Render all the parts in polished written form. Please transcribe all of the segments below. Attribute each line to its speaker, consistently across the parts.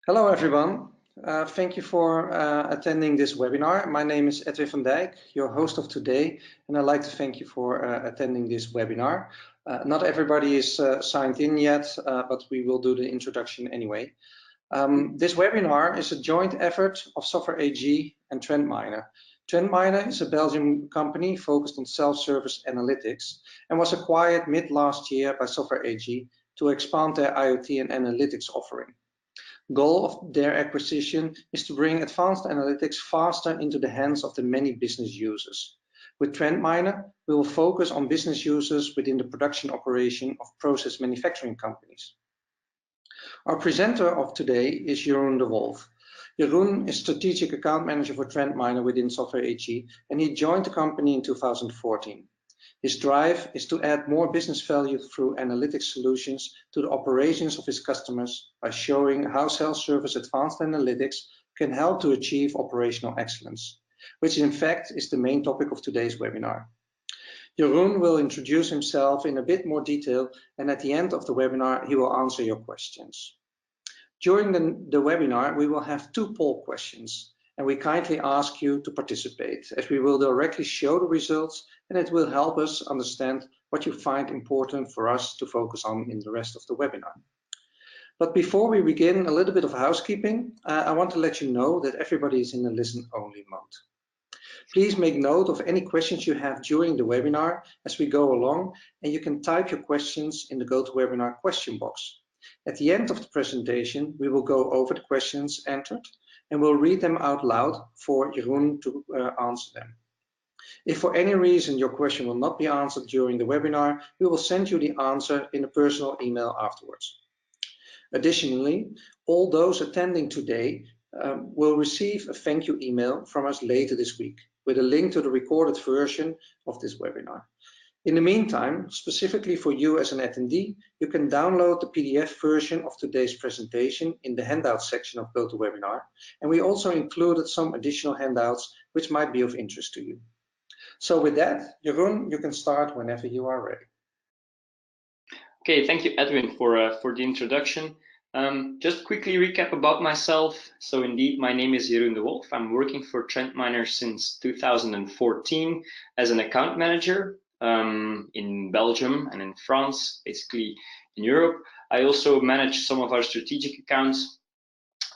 Speaker 1: Hello everyone. Thank you for attending this webinar. My name is Edwin van Dijk, your host of today, and I'd like to thank you for attending this webinar. Not everybody is signed in yet, but we will do the introduction anyway. This webinar is a joint effort of Software AG and Trendminer. Trendminer is a Belgian company focused on self-service analytics and was acquired mid last year by Software AG to expand their IoT and analytics offering. Goal of their acquisition is to bring advanced analytics faster into the hands of the many business users. With Trendminer, we will focus on business users within the production operation of process manufacturing companies. Our presenter of today is Jeroen de Wolf. Jeroen is Strategic Account Manager for Trendminer within Software AG, and he joined the company in 2014. His drive is to add more business value through analytics solutions to the operations of his customers by showing how self-service advanced analytics can help to achieve operational excellence, which in fact is the main topic of today's webinar. Jeroen will introduce himself in a bit more detail, and at the end of the webinar, he will answer your questions. During the webinar, we will have 2 poll questions, and we kindly ask you to participate, as we will directly show the results, and it will help us understand what you find important for us to focus on in the rest of the webinar. But before we begin, a little bit of housekeeping. I want to let you know that everybody is in a listen-only mode. Please make note of any questions you have during the webinar as we go along, and you can type your questions in the GoToWebinar question box. At the end of the presentation, we will go over the questions entered, and we'll read them out loud for Jeroen to answer them. If for any reason your question will not be answered during the webinar, we will send you the answer in a personal email afterwards. Additionally, all those attending today will receive a thank you email from us later this week with a link to the recorded version of this webinar. In the meantime, specifically for you as an attendee, you can download the PDF version of today's presentation in the handouts section of GoToWebinar, and we also included some additional handouts which might be of interest to you. So with that, Jeroen, you can start whenever you are ready.
Speaker 2: Okay, thank you, Edwin, for the introduction. Just quickly recap about myself. So indeed, my name is Jeroen de Wolf. I'm working for Trendminer since 2014 as an account manager in Belgium and in France, basically in Europe. I also manage some of our strategic accounts.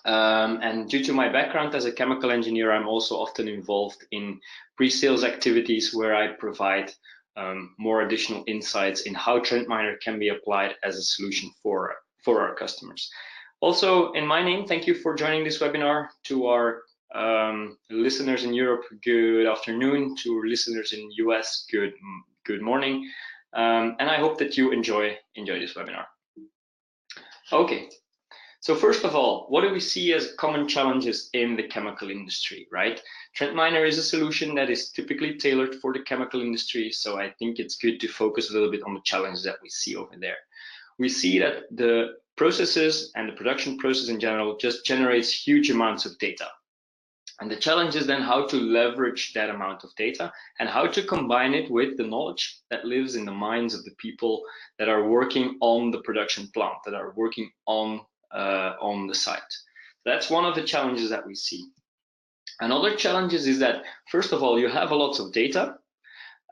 Speaker 2: And due to my background as a chemical engineer, I'm also often involved in pre-sales activities where I provide more additional insights in how Trendminer can be applied as a solution for our customers. Also, in my name, thank you for joining this webinar. To our listeners in Europe, good afternoon. To our listeners in the US, good morning. And I hope that you enjoy this webinar. Okay. So first of all, what do we see as common challenges in the chemical industry, right? Trendminer is a solution that is typically tailored for the chemical industry, so I think it's good to focus a little bit on the challenges that we see over there. We see that the processes and the production process in general just generates huge amounts of data. And the challenge is then how to leverage that amount of data and how to combine it with the knowledge that lives in the minds of the people that are working on the production plant, that are working on the site. That's one of the challenges that we see. Another challenge is that, first of all, you have a lot of data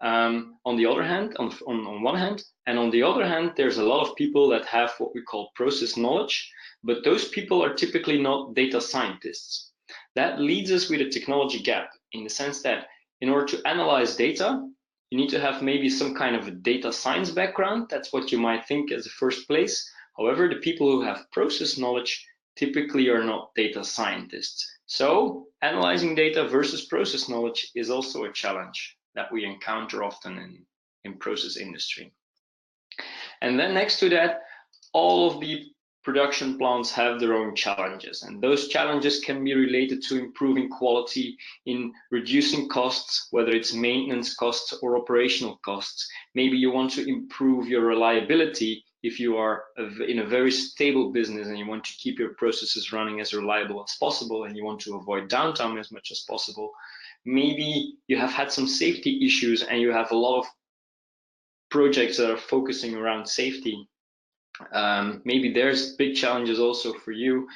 Speaker 2: on the other hand, on one hand, and on the other hand, there's a lot of people that have what we call process knowledge, but those people are typically not data scientists. That leads us with a technology gap in the sense that in order to analyze data, you need to have maybe some kind of a data science background. That's what you might think as a first place. However, the people who have process knowledge typically are not data scientists. So analyzing data versus process knowledge is also a challenge that we encounter often in process industry. And then next to that, all of the production plants have their own challenges, and those challenges can be related to improving quality, in reducing costs, whether it's maintenance costs or operational costs. Maybe you want to improve your reliability if you are in a very stable business and you want to keep your processes running as reliable as possible and you want to avoid downtime as much as possible. Maybe you have had some safety issues and you have a lot of projects that are focusing around safety, Maybe there's big challenges also for you.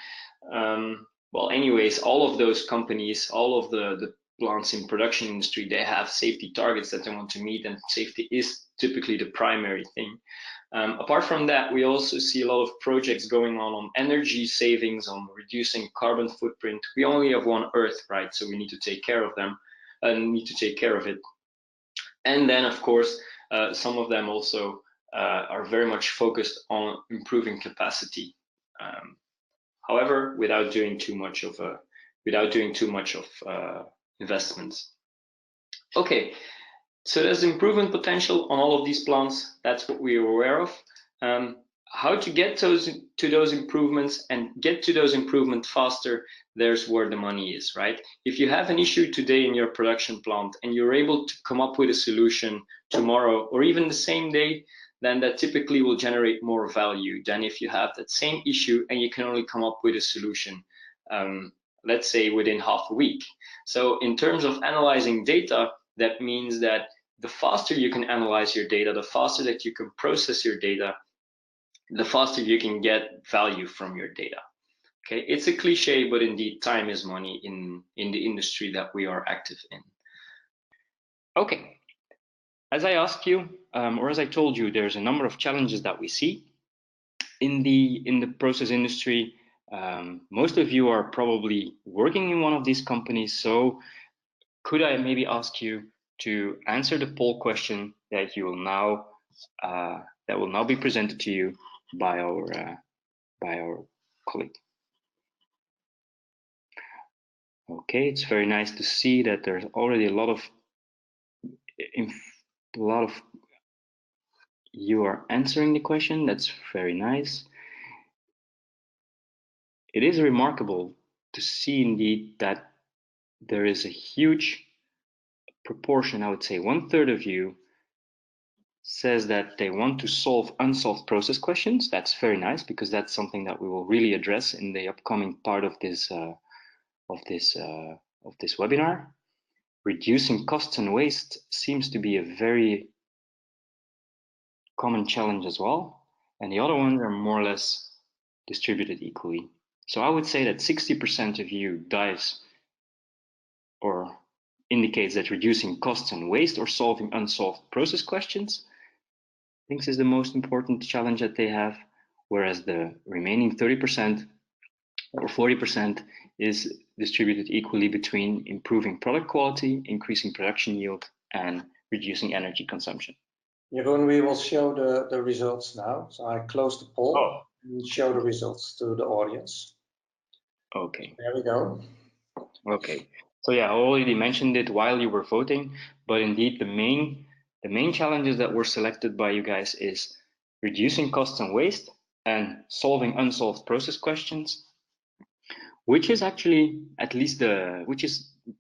Speaker 2: Well, anyways, all of those companies, all of the plants in production industry, they have safety targets that they want to meet, and safety is typically the primary thing. Apart from that, we also see a lot of projects going on energy savings, on reducing carbon footprint. We only have one Earth, right? So we need to take care of them and need to take care of it. And then, of course, some of them also are very much focused on improving capacity. However, without doing too much of investments. Okay, so there's improvement potential on all of these plants. That's what we are aware of. How to get to those improvements and get to those improvements faster, there's where the money is, right? If you have an issue today in your production plant and you're able to come up with a solution tomorrow or even the same day, then that typically will generate more value than if you have that same issue and you can only come up with a solution, let's say within half a week. So in terms of analyzing data, that means that the faster you can analyze your data, the faster that you can process your data, the faster you can get value from your data. Okay, it's a cliche, but indeed time is money in the industry that we are active in. Okay, as I asked you, or as I told you, there's a number of challenges that we see in the process industry. Most of you are probably working in one of these companies, so could I maybe ask you to answer the poll question that you will now that will now be presented to you by our colleague. Okay, it's very nice to see that there's already a lot of you are answering the question. That's very nice. It is remarkable to see indeed that there is a huge proportion, I would say 1/3 of you says that they want to solve unsolved process questions. That's very nice, because that's something that we will really address in the upcoming part of this webinar. Reducing costs and waste seems to be a very common challenge as well, and the other ones are more or less distributed equally. So I would say that 60% of you dives or indicates that reducing costs and waste or solving unsolved process questions thinks is the most important challenge that they have, whereas the remaining 30% or 40% is distributed equally between improving product quality, increasing production yield, and reducing energy consumption.
Speaker 1: Jeroen, we will show the results now. So I close the poll and show the results to the audience.
Speaker 2: Okay.
Speaker 1: There we go.
Speaker 2: Okay. So yeah, I already mentioned it while you were voting, but indeed the main challenges that were selected by you guys is reducing costs and waste and solving unsolved process questions, which is actually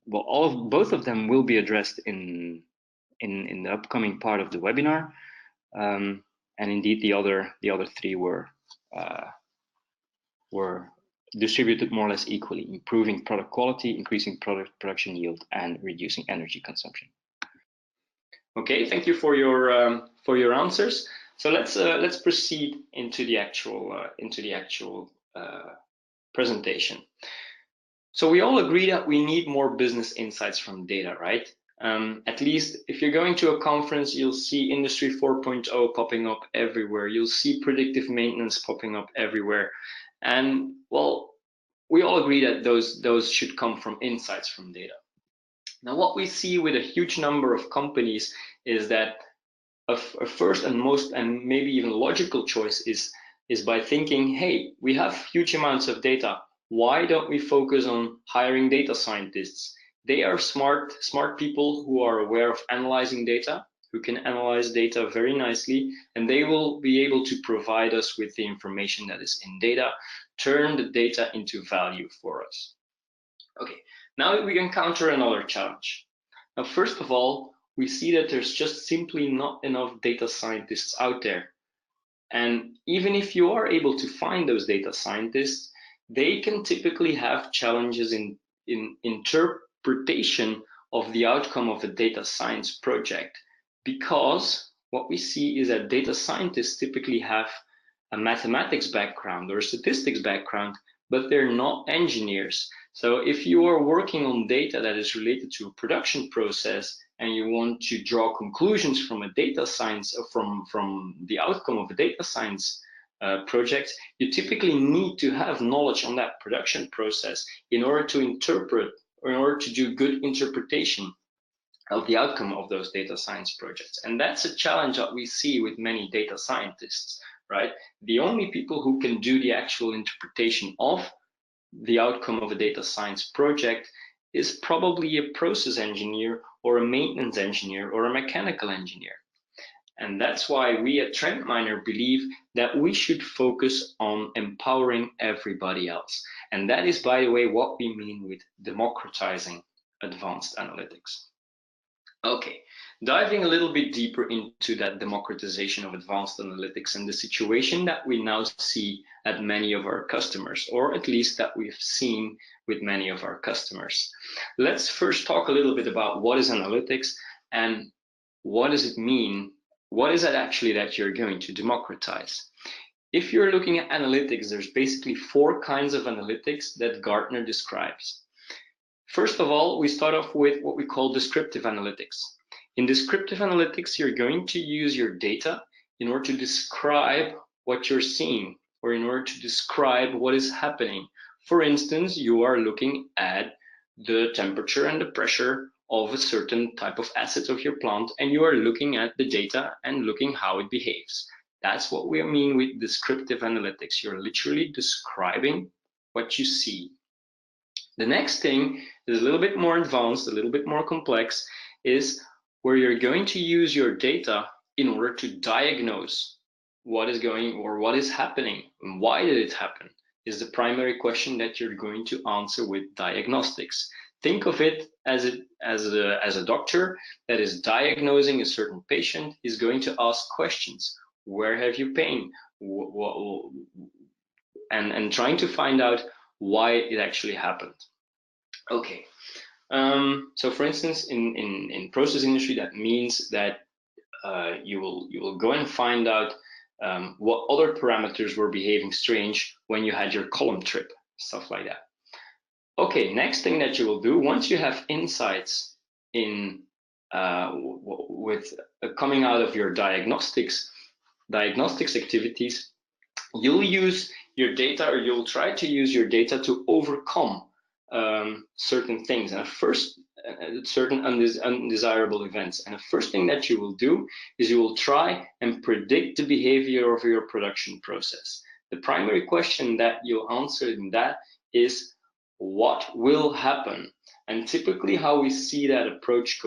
Speaker 2: both of them will be addressed in the upcoming part of the webinar, and indeed the other three were distributed more or less equally: improving product quality, increasing product production yield, and reducing energy consumption. Okay, thank you for your answers. So let's proceed into the actual presentation. So we all agree that we need more business insights from data, right? At least if you're going to a conference, you'll see Industry 4.0 popping up everywhere. You'll see predictive maintenance popping up everywhere. And well, we all agree that those should come from insights from data. Now, what we see with a huge number of companies is that a first and most and maybe even logical choice is by thinking, hey, we have huge amounts of data. Why don't we focus on hiring data scientists? They are smart people who are aware of analyzing data, who can analyze data very nicely, and they will be able to provide us with the information that is in data, turn the data into value for us. Okay, now we encounter another challenge. Now, first of all, we see that there's just simply not enough data scientists out there. And even if you are able to find those data scientists, they can typically have challenges in interpretation of the outcome of a data science project, because what we see is that data scientists typically have a mathematics background or a statistics background, but they're not engineers. So if you are working on data that is related to a production process and you want to draw conclusions from a data science, from the outcome of a data science project, you typically need to have knowledge on that production process in order to interpret or in order to do good interpretation of the outcome of those data science projects. And that's a challenge that we see with many data scientists, right? The only people who can do the actual interpretation of the outcome of a data science project is probably a process engineer or a maintenance engineer or a mechanical engineer. And that's why we at TrendMiner believe that we should focus on empowering everybody else. And that is, by the way, what we mean with democratizing advanced analytics. Okay, diving a little bit deeper into that democratization of advanced analytics and the situation that we now see at many of our customers, or at least that we've seen with many of our customers. Let's first talk a little bit about what is analytics and what does it mean? What is it actually that you're going to democratize? If you're looking at analytics, there's basically 4 kinds of analytics that Gartner describes. First of all, we start off with what we call descriptive analytics. In descriptive analytics, you're going to use your data in order to describe what you're seeing or in order to describe what is happening. For instance, you are looking at the temperature and the pressure of a certain type of asset of your plant, and you are looking at the data and looking how it behaves. That's what we mean with descriptive analytics. You're literally describing what you see. The next thing is a little bit more advanced, a little bit more complex, is where you're going to use your data in order to diagnose what is going or what is happening and why did it happen, is the primary question that you're going to answer with diagnostics. Think of it as a doctor that is diagnosing a certain patient is going to ask questions. Where have you pain? And trying to find out why it actually happened. Okay, so for instance, in process industry, that means that you will go and find out what other parameters were behaving strange when you had your column trip, stuff like that. Okay, next thing that you will do, once you have insights in coming out of your diagnostics activities, you'll use your data, or you'll try to use your data to overcome certain things and certain undesirable events. And the first thing that you will do is you will try and predict the behavior of your production process. The primary question that you'll answer in that is, what will happen? And typically how we see that approach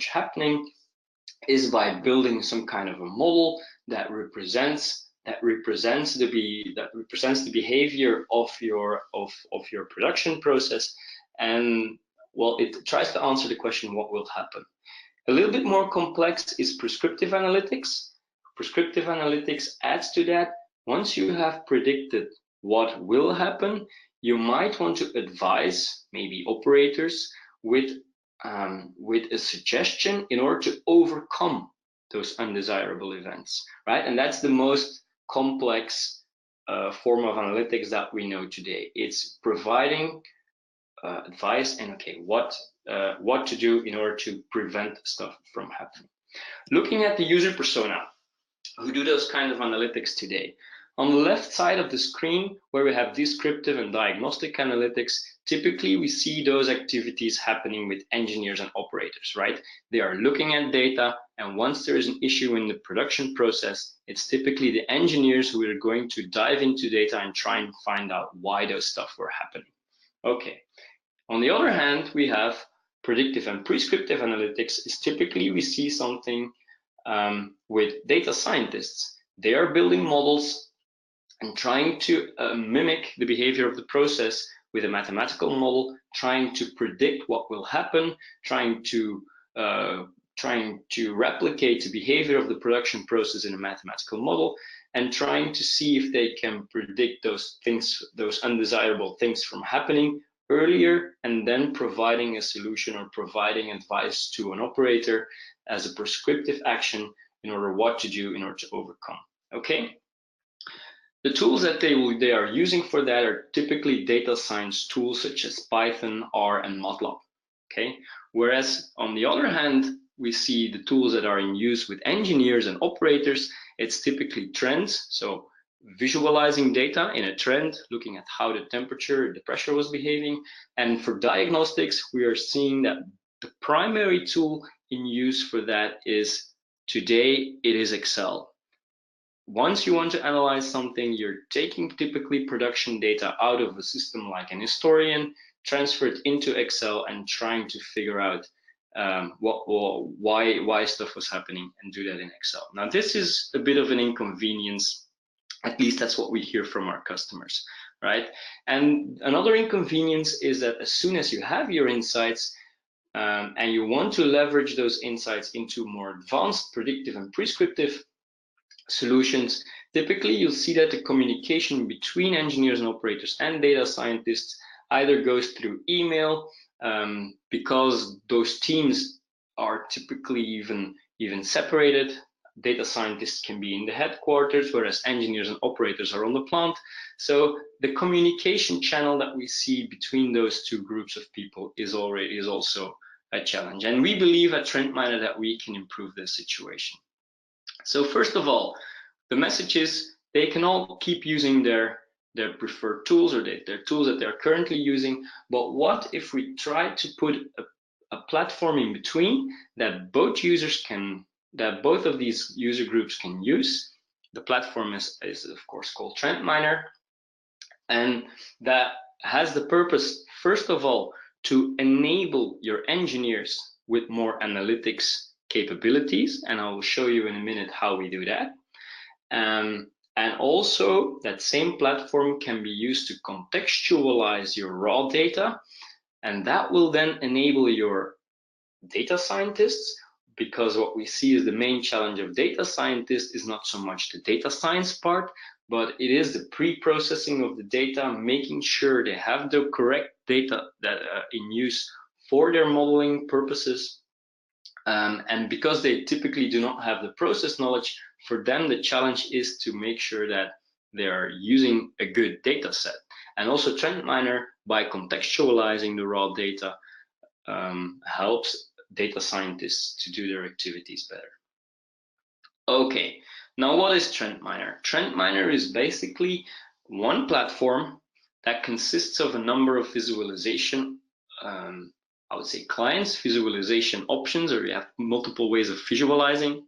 Speaker 2: happening is by building some kind of a model that represents the behavior of your production process, and well, it tries to answer the question, what will happen? A little bit more complex is prescriptive analytics. Prescriptive analytics adds to that. Once you have predicted what will happen, you might want to advise maybe operators with a suggestion in order to overcome those undesirable events, right? And that's the most complex form of analytics that we know today. It's providing advice and what to do in order to prevent stuff from happening. Looking at the user persona, who do those kind of analytics today? On the left side of the screen, where we have descriptive and diagnostic analytics, typically we see those activities happening with engineers and operators, right? They are looking at data, and once there is an issue in the production process, it's typically the engineers who are going to dive into data and try and find out why those stuff were happening. Okay. On the other hand, we have predictive and prescriptive analytics. Is typically we see something with data scientists. They are building models and trying to mimic the behavior of the process with a mathematical model, trying to predict what will happen, trying to replicate the behavior of the production process in a mathematical model, and trying to see if they can predict those things, those undesirable things from happening earlier, and then providing a solution or providing advice to an operator as a prescriptive action in order what to do in order to overcome. Okay. The tools that they are using for that are typically data science tools such as Python, R, and MATLAB. Okay. Whereas on the other hand, we see the tools that are in use with engineers and operators. It's typically trends. So visualizing data in a trend, looking at how the temperature, the pressure was behaving. And for diagnostics, we are seeing that the primary tool in use for that is today, it is Excel. Once you want to analyze something, you're taking typically production data out of a system like an historian, transfer it into Excel and trying to figure out why stuff was happening and do that in Excel. Now, this is a bit of an inconvenience. At least that's what we hear from our customers, right? And another inconvenience is that as soon as you have your insights and you want to leverage those insights into more advanced predictive and prescriptive solutions, typically you'll see that the communication between engineers and operators and data scientists either goes through email, because those teams are typically even separated. Data scientists can be in the headquarters, whereas engineers and operators are on the plant. So the communication channel that we see between those two groups of people is also a challenge. And we believe at TrendMiner that we can improve this situation. So first of all, the message is they can all keep using their preferred tools or their tools that they're currently using. But what if we try to put a platform in between that both of these user groups can use? The platform is of course called TrendMiner, and that has the purpose, first of all, to enable your engineers with more analytics capabilities, and I will show you in a minute how we do that. And also that same platform can be used to contextualize your raw data, and that will then enable your data scientists, because what we see is the main challenge of data scientists is not so much the data science part, but it is the pre-processing of the data, making sure they have the correct data that in use for their modeling purposes. And because they typically do not have the process knowledge, for them the challenge is to make sure that they are using a good data set. And also TrendMiner, by contextualizing the raw data, helps data scientists to do their activities better. Okay, now what is TrendMiner? TrendMiner is basically one platform that consists of a number of visualization I would say clients, visualization options, or you have multiple ways of visualizing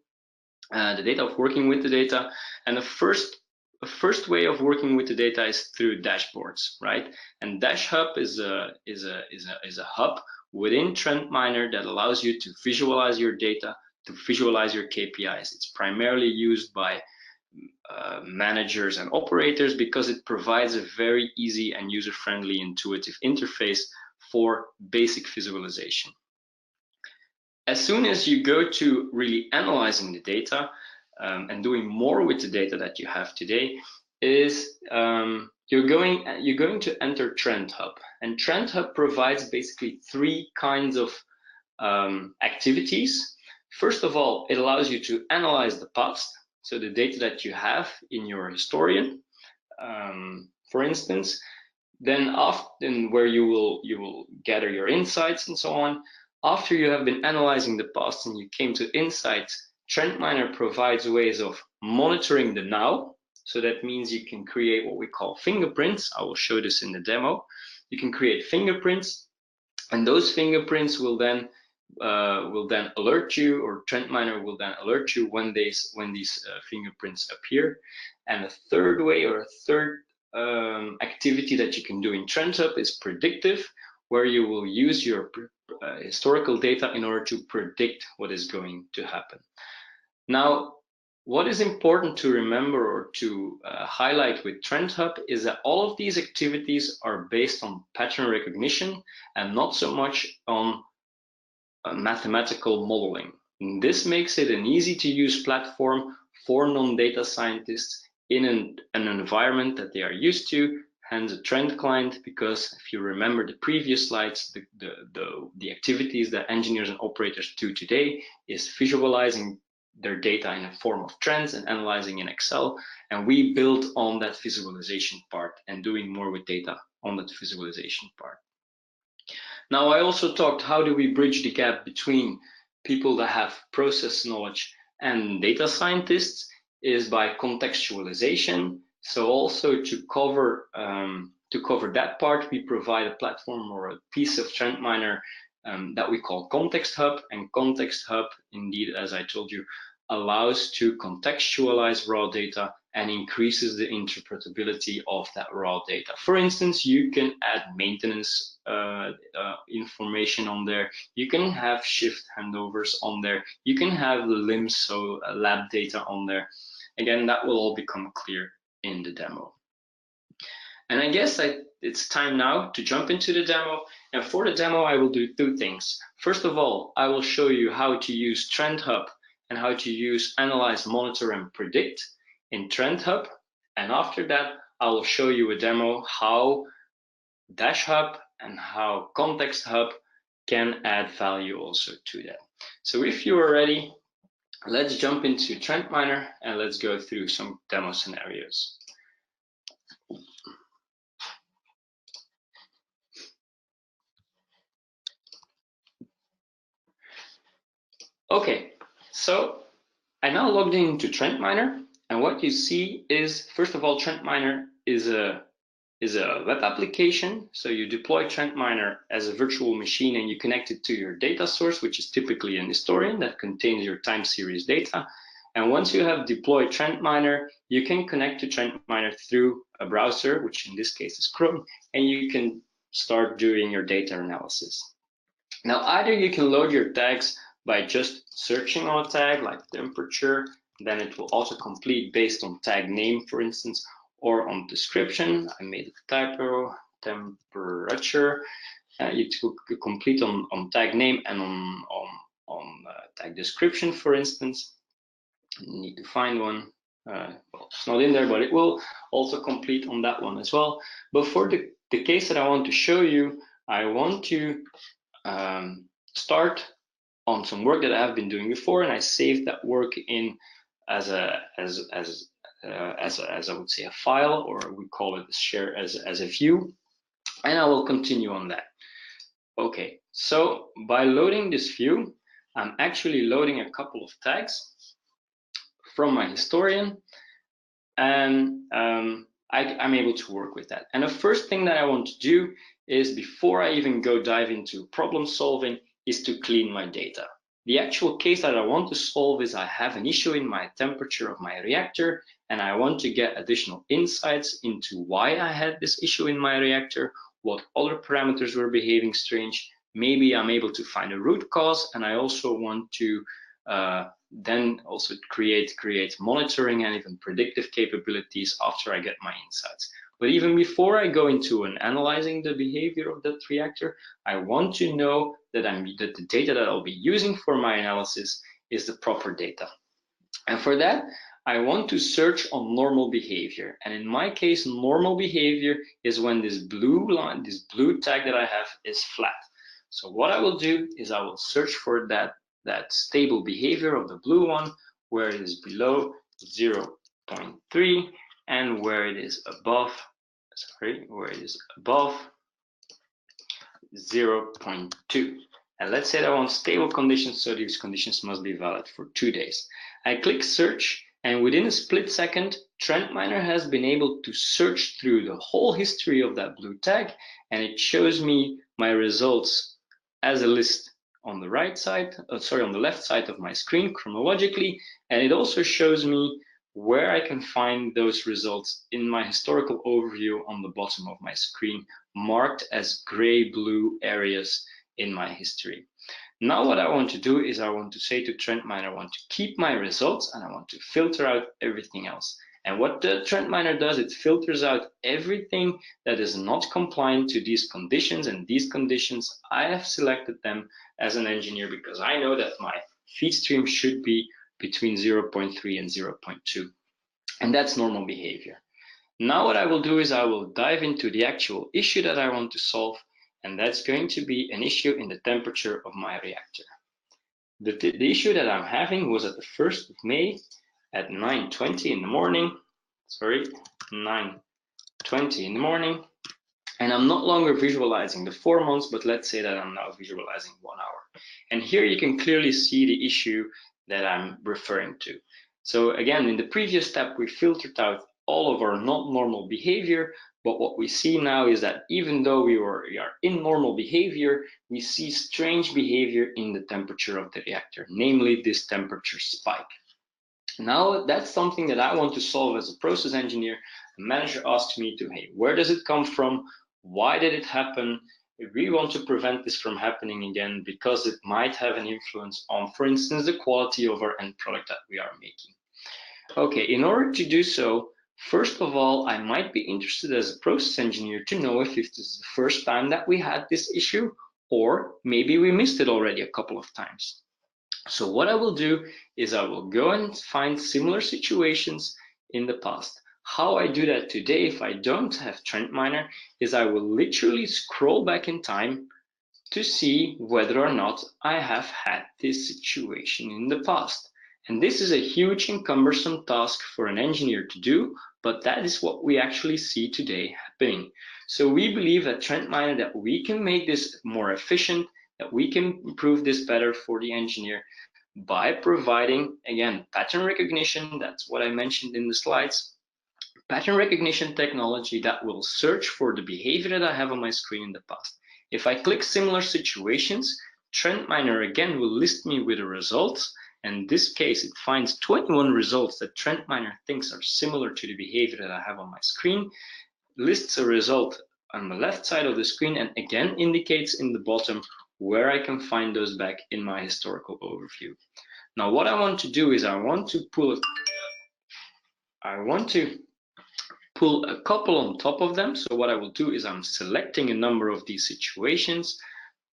Speaker 2: the data, of working with the data. And the first way of working with the data is through dashboards, right? And DashHub is a hub within TrendMiner that allows you to visualize your data, to visualize your KPIs. It's primarily used by managers and operators because it provides a very easy and user-friendly, intuitive interface for basic visualization. As soon as you go to really analyzing the data and doing more with the data that you have today, is you're going to enter TrendHub, and TrendHub provides basically three kinds of activities. First of all, it allows you to analyze the past, so the data that you have in your historian, for instance. Then often where you will gather your insights and so on. After you have been analyzing the past and you came to insights, TrendMiner provides ways of monitoring the now. So that means you can create what we call fingerprints. I will show this in the demo. You can create fingerprints, and those fingerprints will then alert you, or TrendMiner will then alert you when these fingerprints appear. And a third way, or a third activity that you can do in TrendHub is predictive, where you will use your historical data in order to predict what is going to happen. Now, what is important to remember or to highlight with TrendHub is that all of these activities are based on pattern recognition and not so much on mathematical modeling. And this makes it an easy to use platform for non-data scientists in an environment that they are used to, hence a trend client, because if you remember the previous slides, the activities that engineers and operators do today is visualizing their data in a form of trends and analyzing in Excel. And we build on that visualization part and doing more with data on that visualization part. Now, I also talked, how do we bridge the gap between people that have process knowledge and data scientists, is by contextualization. So also to cover that part, we provide a platform or a piece of TrendMiner that we call Context Hub. And Context Hub, indeed, as I told you, allows to contextualize raw data and increases the interpretability of that raw data. For instance, you can add maintenance information on there. You can have shift handovers on there. You can have the LIMS, so lab data on there. Again, that will all become clear in the demo. And I guess it's time now to jump into the demo. And for the demo, I will do two things. First of all, I will show you how to use Trend Hub and how to use Analyze, Monitor, and Predict in Trend Hub. And after that, I will show you a demo how Dash Hub and how Context Hub can add value also to that. So if you are ready, let's jump into TrendMiner and let's go through some demo scenarios. Okay, so I now logged into TrendMiner, and what you see is, first of all, TrendMiner is a web application. So you deploy TrendMiner as a virtual machine and you connect it to your data source, which is typically an historian that contains your time series data. And once you have deployed TrendMiner, you can connect to TrendMiner through a browser, which in this case is Chrome, and you can start doing your data analysis. Now, either you can load your tags by just searching on a tag like temperature, then it will auto-complete based on tag name, for instance, or on description. I made a typo, temperature. You complete on tag name and on tag description, for instance. You need to find one. Well, it's not in there, but it will also complete on that one as well. But for the case that I want to show you, I want to start on some work that I've been doing before, and I saved that work in as I would say a file, or we call it share as a view, and I will continue on that. Okay, so by loading this view, I'm actually loading a couple of tags from my historian, and I'm able to work with that. And the first thing that I want to do is, before I even dive into problem solving, is to clean my data. The actual case that I want to solve is, I have an issue in my temperature of my reactor, and I want to get additional insights into why I had this issue in my reactor, what other parameters were behaving strange. Maybe I'm able to find a root cause, and I also want to then also create monitoring and even predictive capabilities after I get my insights. But even before I go into analyzing the behavior of that reactor, I want to know that the data that I'll be using for my analysis is the proper data. And for that, I want to search on normal behavior. And in my case, normal behavior is when this blue line, this blue tag that I have, is flat. So what I will do is I will search for that stable behavior of the blue one, where it is below 0.3 and where it is above 0.2. And let's say that I want stable conditions, so these conditions must be valid for 2 days. I click search, and within a split second, TrendMiner has been able to search through the whole history of that blue tag, and it shows me my results as a list on the right side, on the left side of my screen chronologically, and it also shows me where I can find those results in my historical overview on the bottom of my screen, marked as gray-blue areas in my history. Now what I want to do is, I want to say to TrendMiner, I want to keep my results and I want to filter out everything else. And what the TrendMiner does, it filters out everything that is not compliant to these conditions, and these conditions, I have selected them as an engineer because I know that my feed stream should be between 0.3 and 0.2, and that's normal behavior. Now what I will do is I will dive into the actual issue that I want to solve, and that's going to be an issue in the temperature of my reactor. The issue that I'm having was at the 1st of May at 9:20 in the morning, 9:20 in the morning, and I'm not longer visualizing the 4 months, but let's say that I'm now visualizing 1 hour. And here you can clearly see the issue that I'm referring to. So again, in the previous step, we filtered out all of our not normal behavior, but what we see now is that even though we are in normal behavior, we see strange behavior in the temperature of the reactor, namely this temperature spike. Now that's something that I want to solve as a process engineer. The manager asked me to, hey, where does it come from? Why did it happen? We want to prevent this from happening again because it might have an influence on, for instance, the quality of our end product that we are making. Okay, in order to do so, first of all, I might be interested as a process engineer to know if this is the first time that we had this issue, or maybe we missed it already a couple of times. So what I will do is I will go and find similar situations in the past. How I do that today, if I don't have Trend Miner, is I will literally scroll back in time to see whether or not I have had this situation in the past. And this is a huge and cumbersome task for an engineer to do, but that is what we actually see today happening. So we believe at Trend Miner that we can make this more efficient, that we can improve this better for the engineer by providing, again, pattern recognition. That's what I mentioned in the slides. Pattern recognition technology that will search for the behavior that I have on my screen in the past. If I click similar situations, Trend Miner again will list me with the results. In this case, it finds 21 results that Trend Miner thinks are similar to the behavior that I have on my screen, lists a result on the left side of the screen, and again indicates in the bottom where I can find those back in my historical overview. Now, what I want to do is I want to pull a couple on top of them. So what I will do is I'm selecting a number of these situations,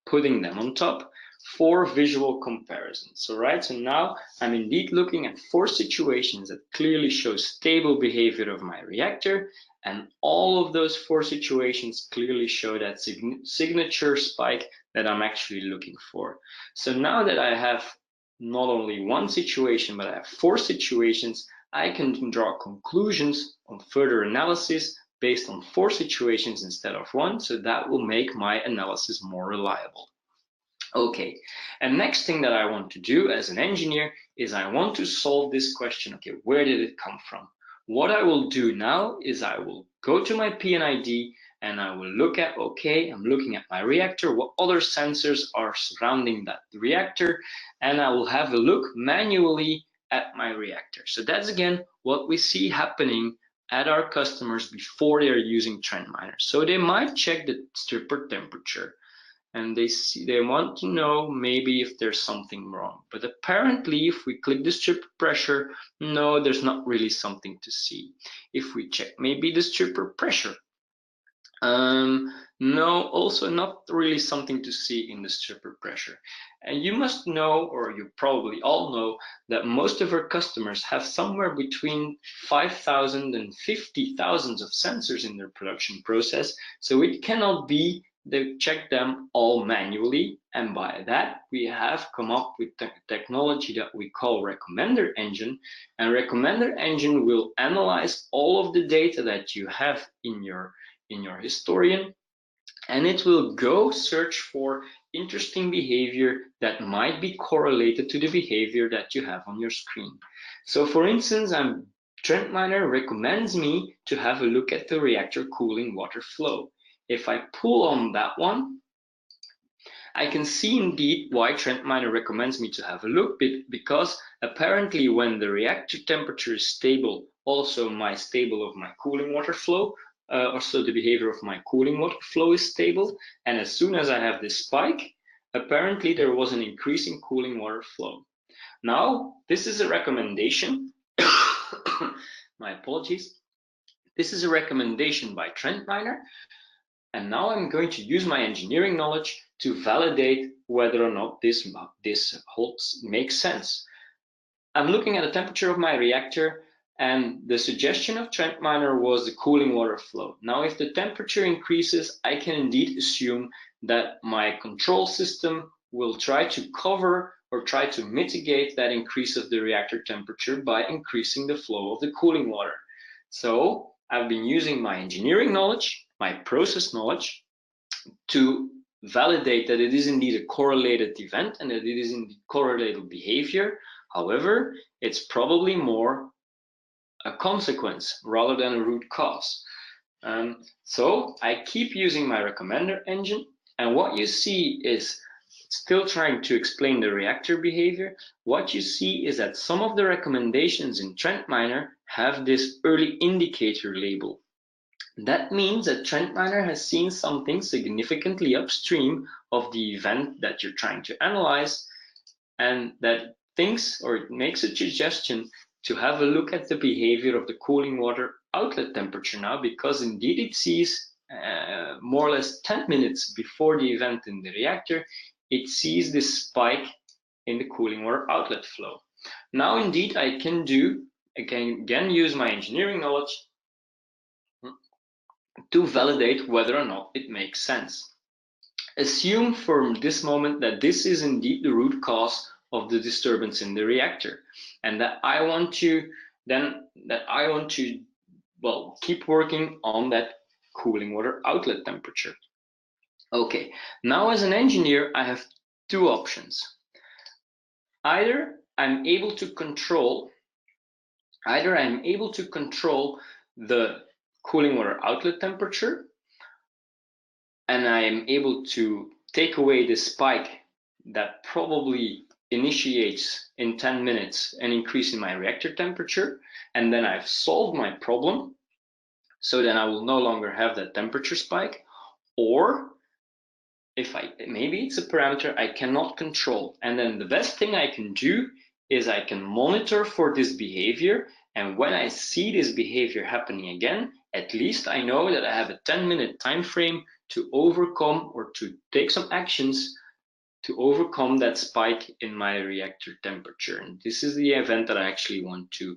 Speaker 2: putting them on top for visual comparison. So now I'm indeed looking at 4 situations that clearly show stable behavior of my reactor, and all of those 4 situations clearly show that signature spike that I'm actually looking for. So now that I have not only 1 situation, but I have 4 situations, I can draw conclusions on further analysis based on 4 situations instead of 1, so that will make my analysis more reliable. Okay, and next thing that I want to do as an engineer is I want to solve this question, okay, where did it come from? What I will do now is I will go to my PNID and I will look at, okay, I'm looking at my reactor, what other sensors are surrounding that reactor, and I will have a look manually at my reactor. So that's again what we see happening at our customers before they're using Trend Miner. So they might check the stripper temperature, and they want to know maybe if there's something wrong. But apparently, if we click the stripper pressure, no, there's not really something to see. If we check maybe the stripper pressure, no, also not really something to see in the stripper pressure. And you must know, or you probably all know, that most of our customers have somewhere between 5,000 and 50,000 of sensors in their production process. So it cannot be they check them all manually, and by that we have come up with technology that we call Recommender Engine, and Recommender Engine will analyze all of the data that you have in your historian, and it will go search for interesting behavior that might be correlated to the behavior that you have on your screen. So for instance, Trend Miner recommends me to have a look at the reactor cooling water flow. If I pull on that one, I can see indeed why Trend Miner recommends me to have a look, because apparently when the reactor temperature is stable, also my cooling water flow, also the behavior of my cooling water flow is stable. And as soon as I have this spike, apparently there was an increase in cooling water flow. Now, this is a recommendation. My apologies. This is a recommendation by Trend Miner. And now I'm going to use my engineering knowledge to validate whether or not this makes sense. I'm looking at the temperature of my reactor, and the suggestion of Trend Miner was the cooling water flow. Now, if the temperature increases, I can indeed assume that my control system will try to cover or try to mitigate that increase of the reactor temperature by increasing the flow of the cooling water. So I've been using my engineering knowledge, my process knowledge, to validate that it is indeed a correlated event and that it is indeed correlated behavior. However, it's probably more a consequence rather than a root cause. So I keep using my recommender engine, and what you see is still trying to explain the reactor behavior. What you see is that some of the recommendations in TrendMiner have this early indicator label. That means that TrendMiner has seen something significantly upstream of the event that you're trying to analyze, and that thinks or makes a suggestion to have a look at the behavior of the cooling water outlet temperature now, because indeed it sees more or less 10 minutes before the event in the reactor, it sees this spike in the cooling water outlet flow. Now indeed I can again use my engineering knowledge to validate whether or not it makes sense. Assume for this moment that this is indeed the root cause of the disturbance in the reactor, and that I want to keep working on that cooling water outlet temperature. Okay, now as an engineer, I have two options. Either I'm able to control the cooling water outlet temperature, and I am able to take away the spike that probably initiates in 10 minutes an increase in my reactor temperature, and then I've solved my problem, so then I will no longer have that temperature spike. Or maybe it's a parameter I cannot control, and then the best thing I can do is I can monitor for this behavior, and when I see this behavior happening again, at least I know that I have a 10-minute time frame to overcome or to take some actions to overcome that spike in my reactor temperature. And this is the event that I actually want to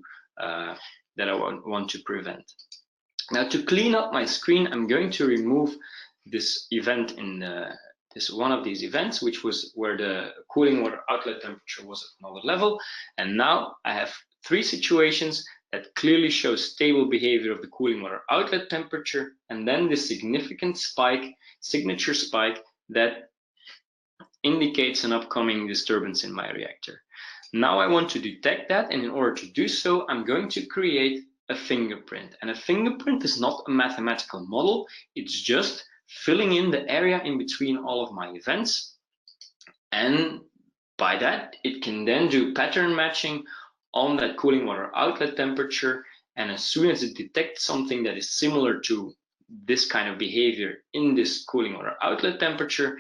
Speaker 2: prevent. Now, to clean up my screen, I'm going to remove this event in one of these events, which was where the cooling water outlet temperature was at another level. And now I have three situations that clearly show stable behavior of the cooling water outlet temperature, and then this significant spike, signature spike, that indicates an upcoming disturbance in my reactor. Now I want to detect that, and in order to do so, I'm going to create a fingerprint. And a fingerprint is not a mathematical model, it's just filling in the area in between all of my events. And by that, it can then do pattern matching on that cooling water outlet temperature. And as soon as it detects something that is similar to this kind of behavior in this cooling water outlet temperature,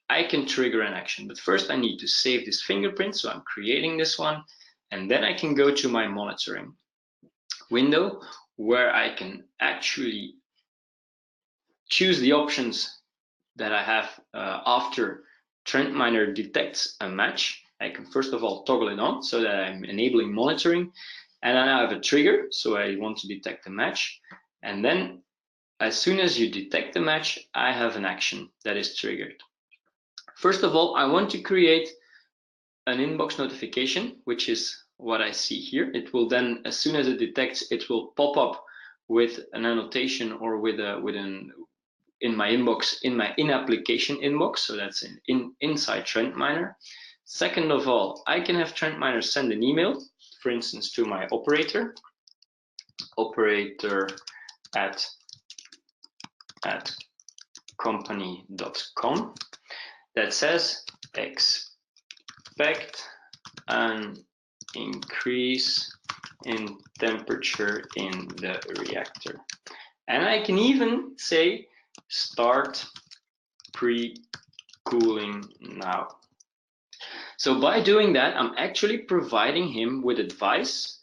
Speaker 2: I can trigger an action. But first I need to save this fingerprint, so I'm creating this one, and then I can go to my monitoring window, where I can actually choose the options that I have after TrendMiner detects a match. I can first of all toggle it on so that I'm enabling monitoring, and then I have a trigger, so I want to detect a match, and then as soon as you detect the match, I have an action that is triggered. First of all, I want to create an inbox notification, which is what I see here. It will then, as soon as it detects, it will pop up with an annotation or in my inbox, in my in-application inbox. So that's inside TrendMiner. Second of all, I can have TrendMiner send an email, for instance, to my operator at company.com, that says expect an increase in temperature in the reactor. And I can even say start pre-cooling now. So by doing that, I'm actually providing him with advice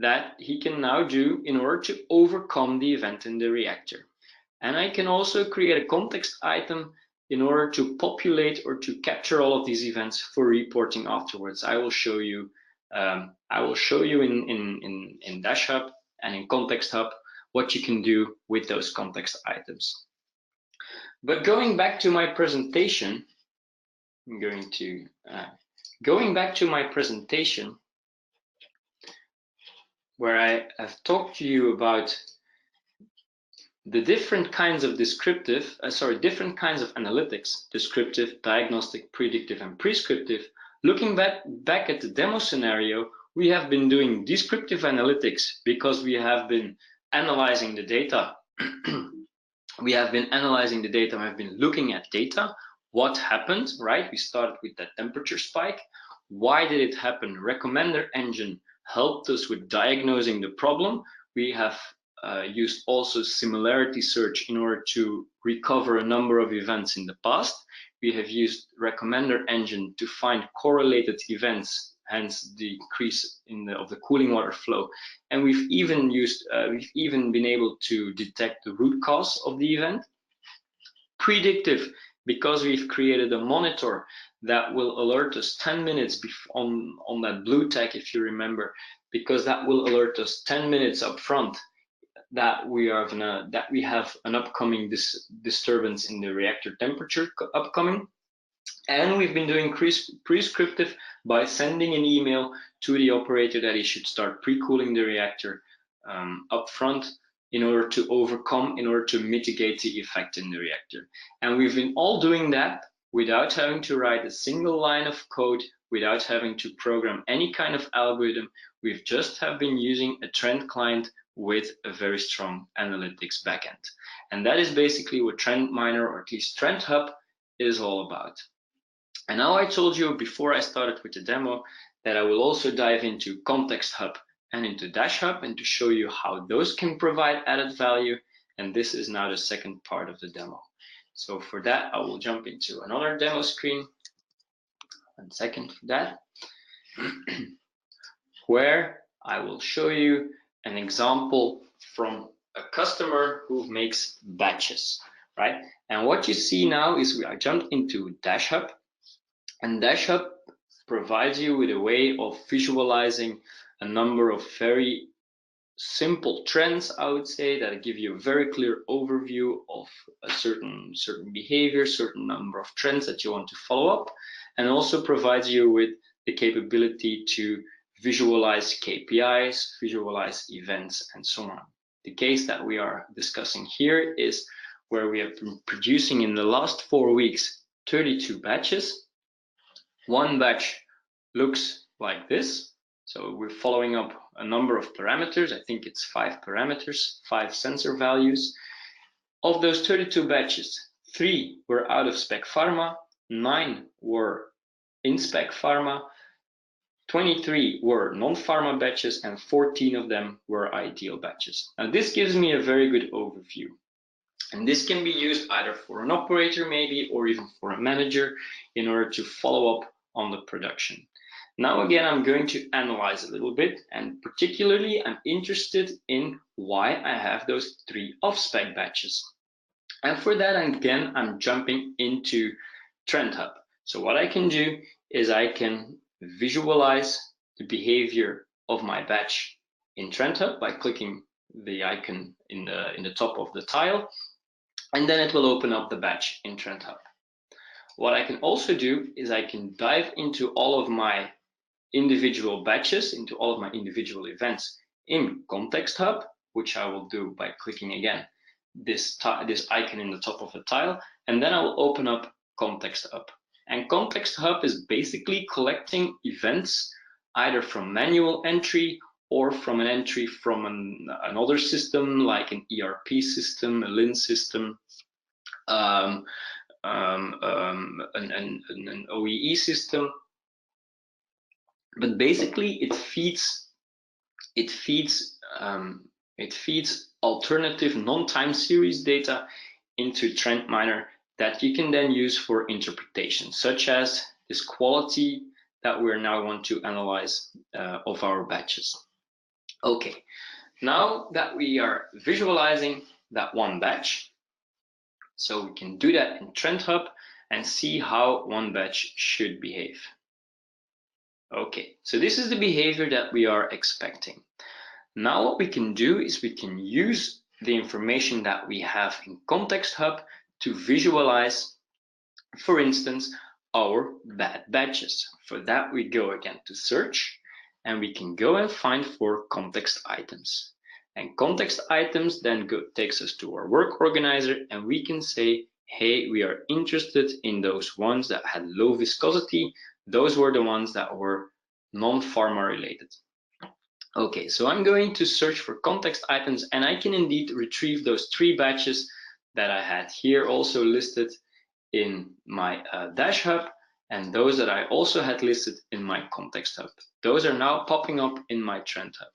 Speaker 2: that he can now do in order to overcome the event in the reactor. And I can also create a context item in order to populate or to capture all of these events for reporting afterwards. I will show you in Dash Hub and in Context Hub what you can do with those context items. But going back to my presentation, I'm going to going back to my presentation, where I have talked to you about the different kinds of different kinds of analytics, descriptive, diagnostic, predictive, and prescriptive. Looking back at the demo scenario, we have been doing descriptive analytics because we have been analyzing the data. We have been analyzing the data, we have been looking at data. What happened, right? We started with that temperature spike. Why did it happen? Recommender engine helped us with diagnosing the problem. We have used also similarity search in order to recover a number of events in the past. We have used recommender engine to find correlated events, hence the increase of the cooling water flow. And we've even been able to detect the root cause of the event. Predictive, because we've created a monitor that will alert us 10 minutes on that blue tag, if you remember, because that will alert us 10 minutes up front that we have an upcoming disturbance in the reactor temperature upcoming. And we've been doing prescriptive by sending an email to the operator that he should start pre-cooling the reactor up front in order to mitigate the effect in the reactor. And we've been all doing that without having to write a single line of code, without having to program any kind of algorithm. We've just have been using a Trend client with a very strong analytics backend. And that is basically what TrendMiner, or at least TrendHub, is all about. And now I told you before I started with the demo that I will also dive into Context Hub and into Dash Hub, and to show you how those can provide added value. And this is now the second part of the demo. So for that, I will jump into another demo screen. 1 second for that, where I will show you an example from a customer who makes batches, right? And what you see now is I jumped into Dash Hub, and Dash Hub provides you with a way of visualizing a number of very simple trends, I would say, that give you a very clear overview of a certain behavior, certain number of trends that you want to follow up, and also provides you with the capability to visualize KPIs, visualize events, and so on. The case that we are discussing here is where we have been producing in the last 4 weeks 32 batches. One batch looks like this. So we're following up a number of parameters. I think it's 5 parameters, 5 sensor values. Of those 32 batches, 3 were out of spec pharma, 9 were in spec pharma, 23 were non-pharma batches, and 14 of them were ideal batches. Now this gives me a very good overview. And this can be used either for an operator maybe, or even for a manager in order to follow up on the production. Now again, I'm going to analyze a little bit, and particularly I'm interested in why I have those 3 off-spec batches. And for that, again, I'm jumping into TrendHub. So what I can do is I can visualize the behavior of my batch in TrendHub by clicking the icon in the top of the tile, and then it will open up the batch in TrendHub. What I can also do is I can dive into all of my individual batches, into all of my individual events in Context Hub, which I will do by clicking again this icon in the top of the tile, and then I will open up Context Hub. And Context Hub is basically collecting events either from manual entry or from an entry from another system like an ERP system, a LIN system, an OEE system. But basically, it feeds alternative non-time series data into TrendMiner that you can then use for interpretation, such as this quality that we now want to analyze of our batches. Okay, now that we are visualizing that one batch, so we can do that in TrendHub and see how one batch should behave. Okay, so this is the behavior that we are expecting. Now what we can do is we can use the information that we have in Context Hub to visualize, for instance, our bad batches. For that, we go again to search, and we can go and find for context items. And context items then takes us to our work organizer, and we can say, hey, we are interested in those ones that had low viscosity. Those were the ones that were non-pharma related. Okay, so I'm going to search for context items, and I can indeed retrieve those 3 batches that I had here also listed in my Dash Hub, and those that I also had listed in my Context Hub. Those are now popping up in my Trend Hub.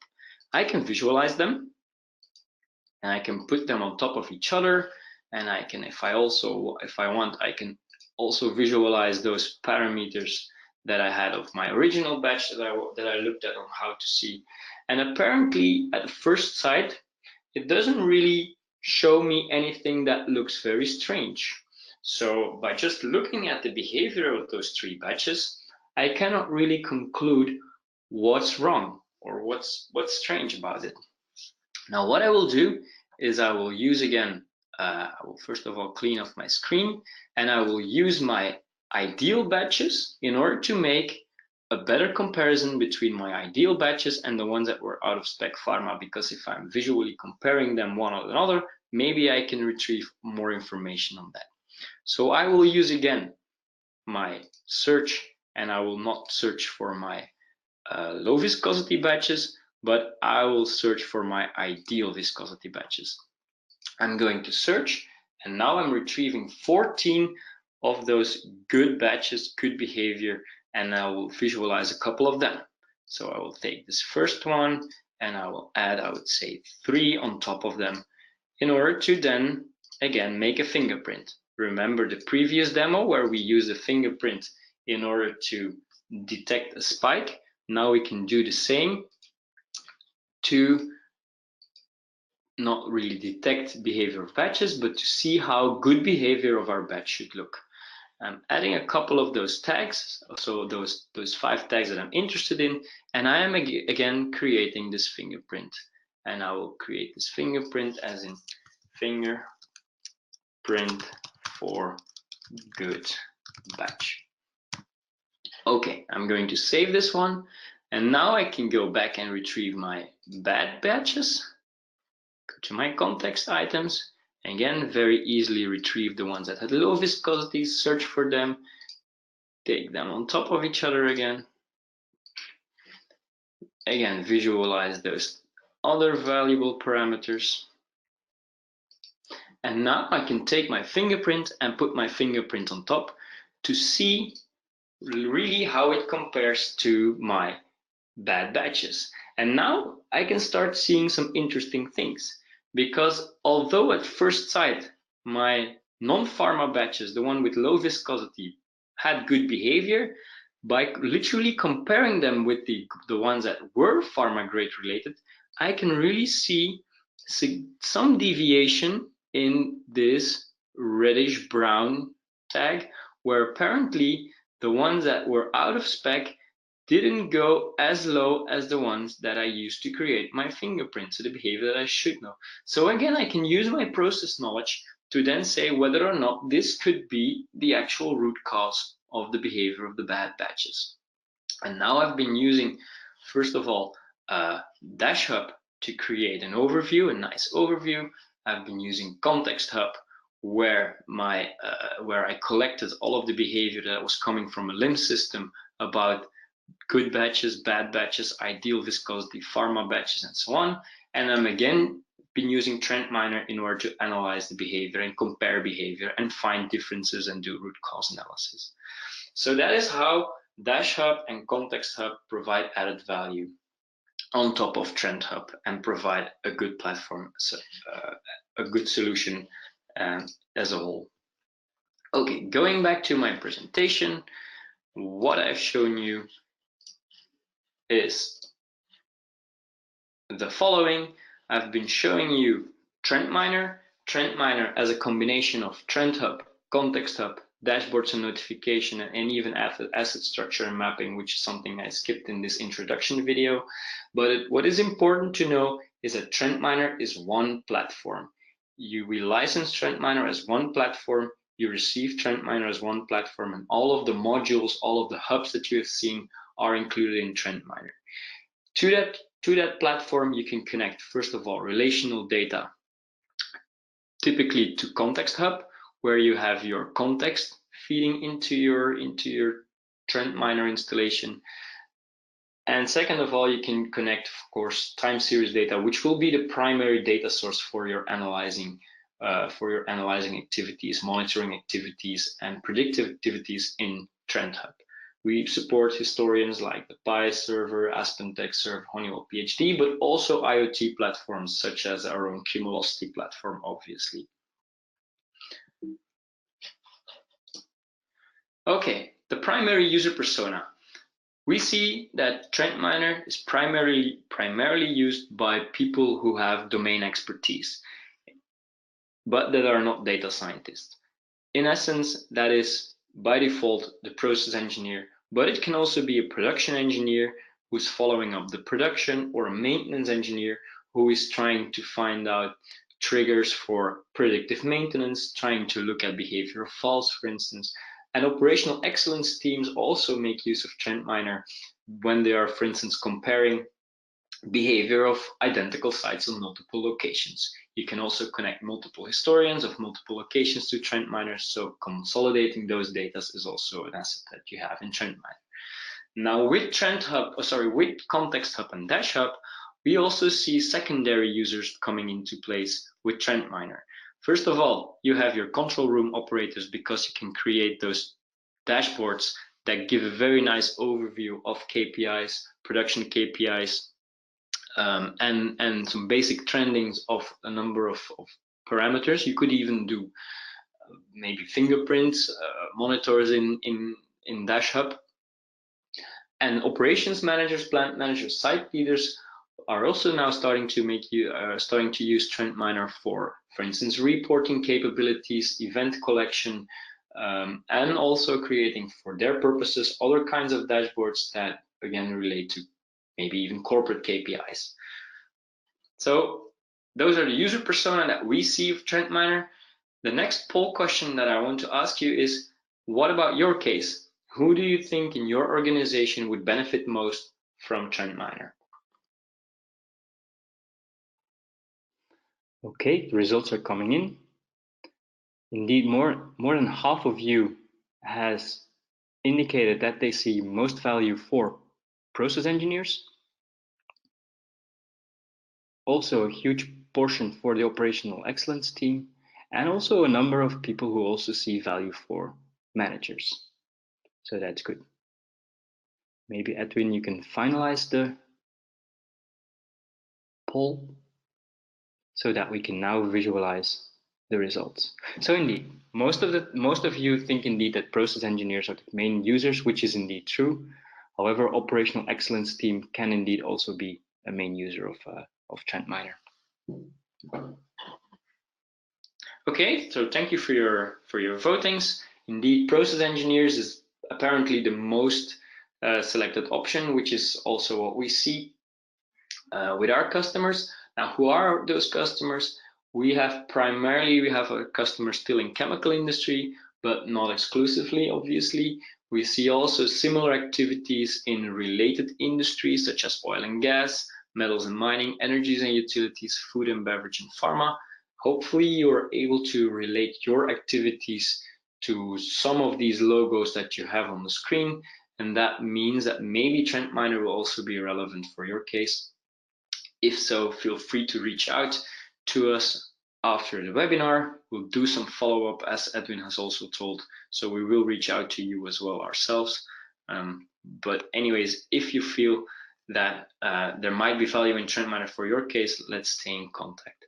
Speaker 2: I can visualize them, and I can put them on top of each other, and I can, if I want, I can also visualize those parameters that I had of my original batch that I looked at on how to see. And apparently, at the first sight, it doesn't really show me anything that looks very strange. So by just looking at the behavior of those 3 batches, I cannot really conclude what's wrong or what's strange about it. Now what I will do is I will use again, I will first of all clean off my screen, and I will use my ideal batches in order to make a better comparison between my ideal batches and the ones that were out of spec pharma, because if I'm visually comparing them one with another, maybe I can retrieve more information on that. So I will use again my search, and I will not search for my low viscosity batches, but I will search for my ideal viscosity batches. I'm going to search, and now I'm retrieving 14 of those good batches, good behavior, and I will visualize a couple of them. So I will take this first one, and I will add, I would say, 3 on top of them in order to then, again, make a fingerprint. Remember the previous demo where we used a fingerprint in order to detect a spike? Now we can do the same to not really detect behavior of batches, but to see how good behavior of our batch should look. I'm adding a couple of those tags, so those 5 tags that I'm interested in, and I am again creating this fingerprint. And I will create this fingerprint as in fingerprint for good batch. Okay, I'm going to save this one, and now I can go back and retrieve my bad batches. Go to my context items, again, very easily retrieve the ones that had low viscosity, search for them, take them on top of each other again. Again, visualize those other valuable parameters. And now I can take my fingerprint and put my fingerprint on top to see really how it compares to my bad batches. And now I can start seeing some interesting things, because although at first sight my non-pharma batches, the one with low viscosity, had good behavior, by literally comparing them with the ones that were pharma grade related, I can really see some deviation in this reddish brown tag, where apparently the ones that were out of spec didn't go as low as the ones that I used to create my fingerprint, so the behavior that I should know. So again, I can use my process knowledge to then say whether or not this could be the actual root cause of the behavior of the bad batches. And now I've been using, first of all, Dash Hub to create an overview, a nice overview. I've been using Context Hub, where I collected all of the behavior that was coming from a LIMS system about good batches, bad batches, ideal viscosity, pharma batches, and so on. And I'm again been using TrendMiner in order to analyze the behavior and compare behavior and find differences and do root cause analysis. So that is how Dash Hub and Context Hub provide added value on top of Trend Hub and provide a good platform, so, a good solution as a whole. Okay, going back to my presentation, what I've shown you is the following. I've been showing you TrendMiner as a combination of Trend Hub, Context Hub, dashboards and notification, and even asset structure and mapping, which is something I skipped in this introduction video. But what is important to know is that TrendMiner is one platform. We license TrendMiner as one platform. you receive Trend Miner as one platform, and all of the modules, all of the hubs that you have seen are included in Trend Miner. To that platform, you can connect, first of all, relational data, typically to Context Hub, where you have your context feeding into your Trend Miner installation. And second of all, you can connect, of course, time series data, which will be the primary data source for your analyzing activities, monitoring activities, and predictive activities in Trend Hub. We support historians like the PI server, AspenTech server, Honeywell PhD, but also IoT platforms such as our own Cumulocity platform, obviously. Okay, the primary user persona. We see that Trend Miner is primarily used by people who have domain expertise, but that are not data scientists. In essence, that is by default the process engineer, but it can also be a production engineer who's following up the production, or a maintenance engineer who is trying to find out triggers for predictive maintenance, trying to look at behavioral faults, for instance. And operational excellence teams also make use of Trend Miner when they are, for instance, comparing behavior of identical sites on multiple locations. You can also connect multiple historians of multiple locations to Trend Miner, so consolidating those data is also an asset that you have in Trend Miner. Now with with Context Hub and Dash Hub, we also see secondary users coming into place with Trend Miner. First of all, you have your control room operators, because you can create those dashboards that give a very nice overview of KPIs, production KPIs, and some basic trendings of a number of parameters. You could even do maybe fingerprints, monitors in Dash Hub. And operations managers, plant managers, site leaders are also now starting to use Trend Miner for instance, reporting capabilities, event collection, and also creating for their purposes other kinds of dashboards that again relate to maybe even corporate KPIs. So those are the user persona that we see of Trend Miner. The next poll question that I want to ask you is, what about your case? Who do you think in your organization would benefit most from Trend Miner? Okay, the results are coming in. Indeed, more than half of you has indicated that they see most value for process engineers. Also a huge portion for the operational excellence team, and also a number of people who also see value for managers. So that's good. Maybe Edwin, you can finalize the poll so that we can now visualize the results. So indeed, most of you think indeed that process engineers are the main users, which is indeed true. However, operational excellence team can indeed also be a main user of Trend Miner. Okay, so thank you for your votings. Indeed, process engineers is apparently the most selected option, which is also what we see with our customers. Now, who are those customers? We have a customer still in chemical industry, but not exclusively, obviously. We see also similar activities in related industries such as oil and gas, metals and mining, energies and utilities, food and beverage, and pharma. Hopefully you're able to relate your activities to some of these logos that you have on the screen, and that means that maybe Trend Miner will also be relevant for your case. If so, feel free to reach out to us after the webinar. We'll do some follow-up, as Edwin has also told, so we will reach out to you as well ourselves. But anyways, if you feel that there might be value in Trend Miner for your case, let's stay in contact.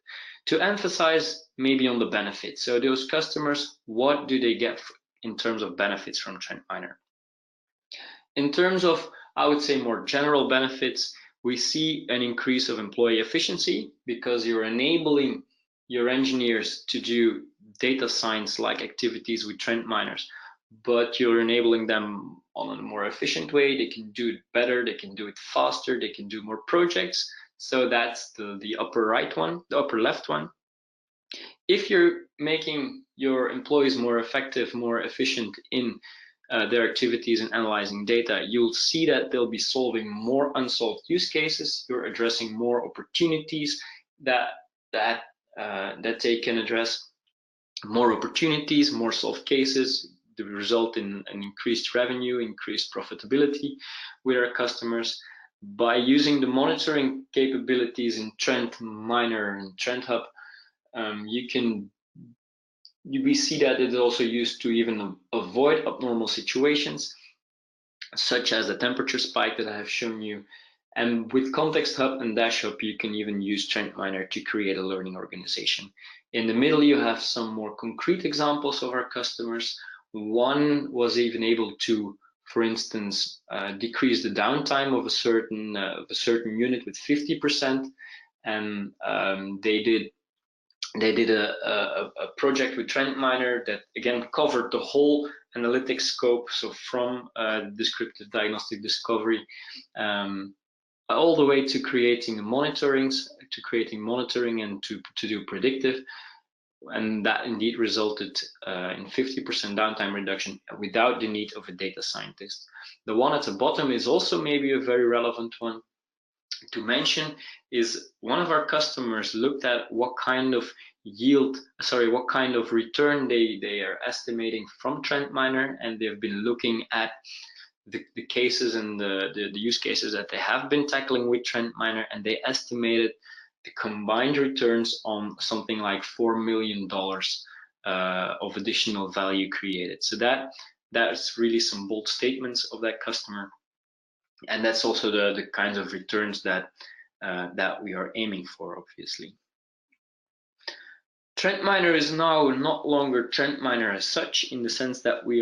Speaker 2: To emphasize maybe on the benefits, so those customers, what do they get in terms of benefits from Trend Miner? In terms of, I would say, more general benefits, we see an increase of employee efficiency because you're enabling your engineers to do data science-like activities with Trend Miners, but you're enabling them on a more efficient way. They can do it better, they can do it faster, they can do more projects. So that's the upper right one, the upper left one. If you're making your employees more effective, more efficient in their activities and analyzing data, you'll see that they'll be solving more unsolved use cases. You're addressing more opportunities that they can address, more opportunities, more solved cases, the result in an increased revenue, increased profitability with our customers. By using the monitoring capabilities in Trend Miner and Trend Hub, we see that it is also used to even avoid abnormal situations, such as the temperature spike that I have shown you. And with Context Hub and Dash Hub, you can even use Trend Miner to create a learning organization. In the middle, you have some more concrete examples of our customers. One was even able to, for instance, decrease the downtime of a certain unit with 50%, and they did a project with Trend Miner that again covered the whole analytics scope, so from descriptive diagnostic discovery all the way to creating monitoring and to do predictive. And that indeed resulted in 50% downtime reduction without the need of a data scientist. The one at the bottom is also maybe a very relevant one to mention. Is one of our customers looked at what kind of return they are estimating from Trend Miner, and they've been looking at the cases and the use cases that they have been tackling with Trend Miner, and they estimated the combined returns on something like $4 million of additional value created. So that's really some bold statements of that customer, and that's also the kinds of returns that we are aiming for, obviously. Trend Miner is now not longer Trend Miner as such, in the sense that we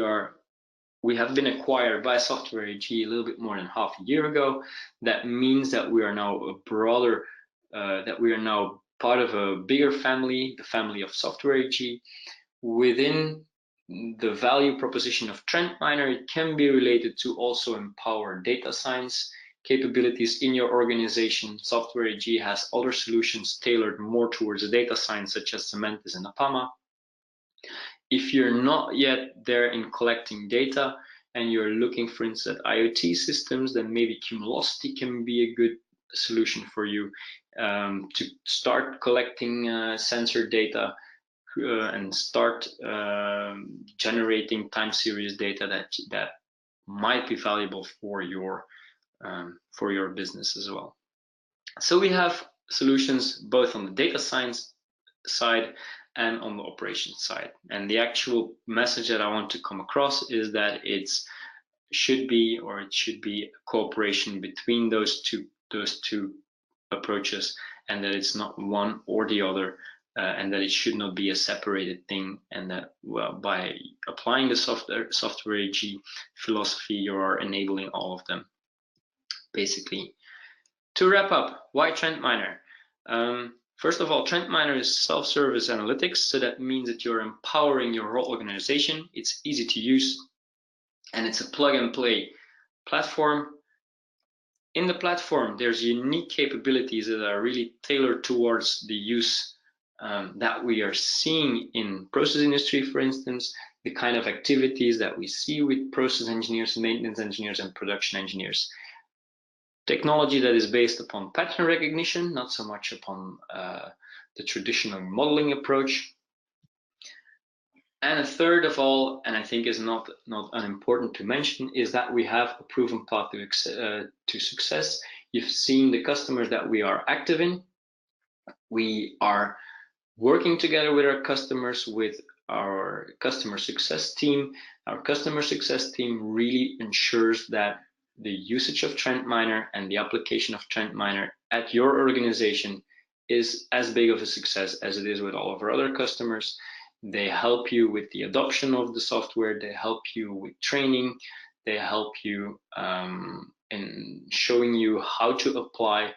Speaker 2: have been acquired by Software AG a little bit more than half a year ago. That means that we are now part of a bigger family, the family of Software AG. Within the value proposition of Trend Miner, it can be related to also empower data science capabilities in your organization. Software AG has other solutions tailored more towards the data science, such as Semantis and Apama. If you're not yet there in collecting data and you're looking, for instance, at IoT systems, then maybe Cumulocity can be a good solution for you to start collecting sensor data and start generating time series data that might be valuable for your business as well. So we have solutions both on the data science side and on the operations side. And the actual message that I want to come across is that it should be a cooperation between those two approaches, and that it's not one or the other, and that it should not be a separated thing, and that, well, by applying the Software AG philosophy, you are enabling all of them, basically. To wrap up, why Trend Miner? First of all, Trend Miner is self-service analytics, so that means that you're empowering your whole organization. It's easy to use, and it's a plug-and-play platform. In the platform, there's unique capabilities that are really tailored towards the use that we are seeing in process industry, for instance, the kind of activities that we see with process engineers, maintenance engineers, and production engineers. Technology that is based upon pattern recognition, not so much upon the traditional modeling approach. And a third of all, and I think is not unimportant to mention, is that we have a proven path to success. You've seen the customers that we are active in. We are working together with our customers, with our customer success team. Our customer success team really ensures that the usage of Trend Miner and the application of Trend Miner at your organization is as big of a success as it is with all of our other customers. They help you with the adoption of the software, they help you with training, they help you in showing you how to apply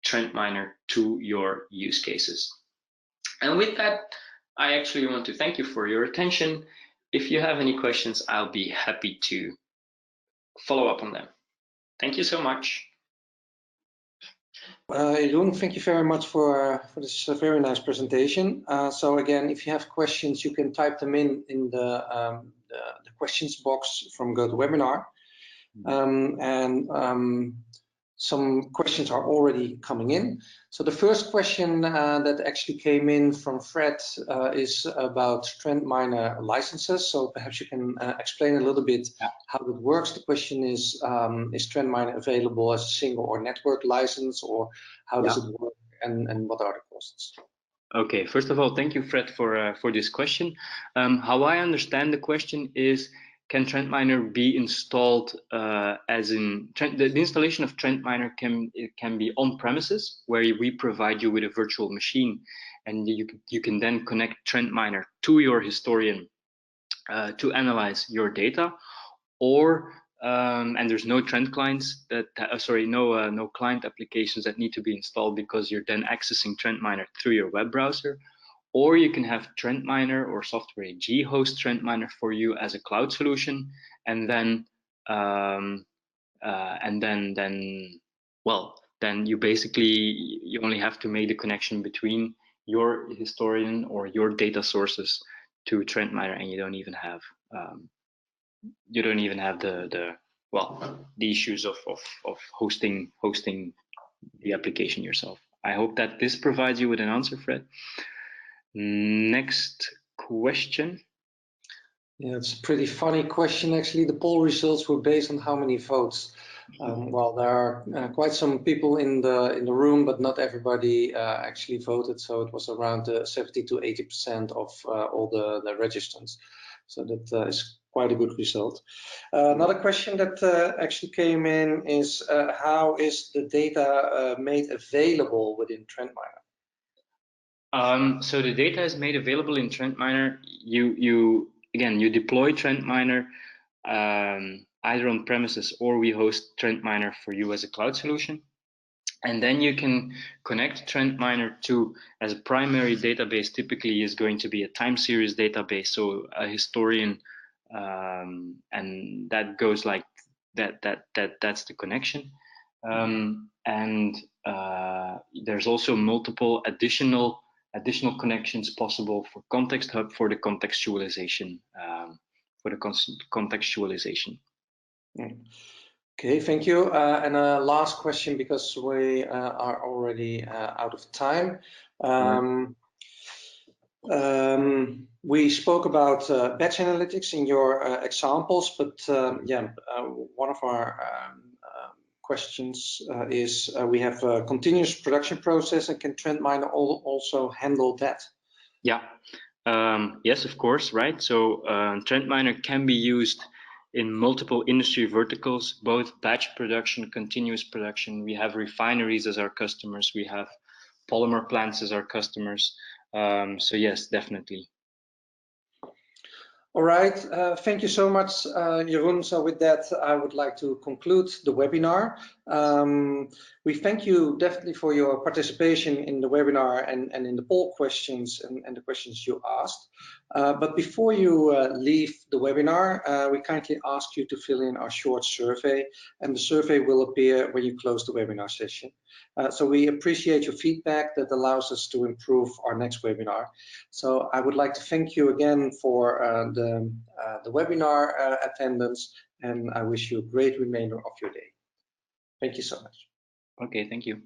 Speaker 2: Trend Miner to your use cases. And with that, I actually want to thank you for your attention. If you have any questions, I'll be happy to follow up on them. Thank you so much.
Speaker 1: Jeroen, thank you very much for this very nice presentation. So again, if you have questions, you can type them in the questions box from GoToWebinar. Some questions are already coming in. So the first question that actually came in from Fred is about TrendMiner licenses. So perhaps you can explain a little bit how it works. The question is TrendMiner available as a single or network license, or how does it work, and what are the costs?
Speaker 2: Okay, first of all, thank you, Fred, for this question. How I understand the question is, can TrendMiner be installed as in the installation of TrendMiner can be on premises, where we provide you with a virtual machine, and you can then connect TrendMiner to your historian to analyze your data, or and there's no trend clients that no client applications that need to be installed, because you're then accessing TrendMiner through your web browser. Or you can have TrendMiner or Software AG host TrendMiner for you as a cloud solution, and then you basically only have to make the connection between your historian or your data sources to TrendMiner, and you don't even have the issues of hosting the application yourself. I hope that this provides you with an answer, Fred. Next question.
Speaker 1: Yeah, it's a pretty funny question, actually. The poll results were based on how many votes. Well, there are quite some people in the room, but not everybody actually voted. So it was around 70 to 80% of all the registrants. So that is quite a good result. Another question that actually came in is how is the data made available within TrendMiner?
Speaker 2: So the data is made available in TrendMiner. You deploy TrendMiner either on premises, or we host TrendMiner for you as a cloud solution. And then you can connect TrendMiner to, as a primary database, typically is going to be a time series database, so a historian, and that goes like that. That's the connection. And there's also multiple additional connections possible for Context Hub for the contextualization.
Speaker 1: Okay, thank you. And a last question, because we are already out of time. We spoke about batch analytics in your examples, but one of our questions is we have a continuous production process, and can TrendMiner also handle that?
Speaker 2: Yeah, yes, of course, right? So TrendMiner can be used in multiple industry verticals, both batch production, continuous production. We have refineries as our customers. We have polymer plants as our customers. So yes, definitely.
Speaker 1: All right, thank you so much, Jeroen. So with that, I would like to conclude the webinar. We thank you definitely for your participation in the webinar and in the poll questions and the questions you asked. But before you leave the webinar, we kindly ask you to fill in our short survey, and the survey will appear when you close the webinar session. So we appreciate your feedback that allows us to improve our next webinar. So I would like to thank you again for the webinar attendance, and I wish you a great remainder of your day. Thank you so much.
Speaker 2: Okay, thank you.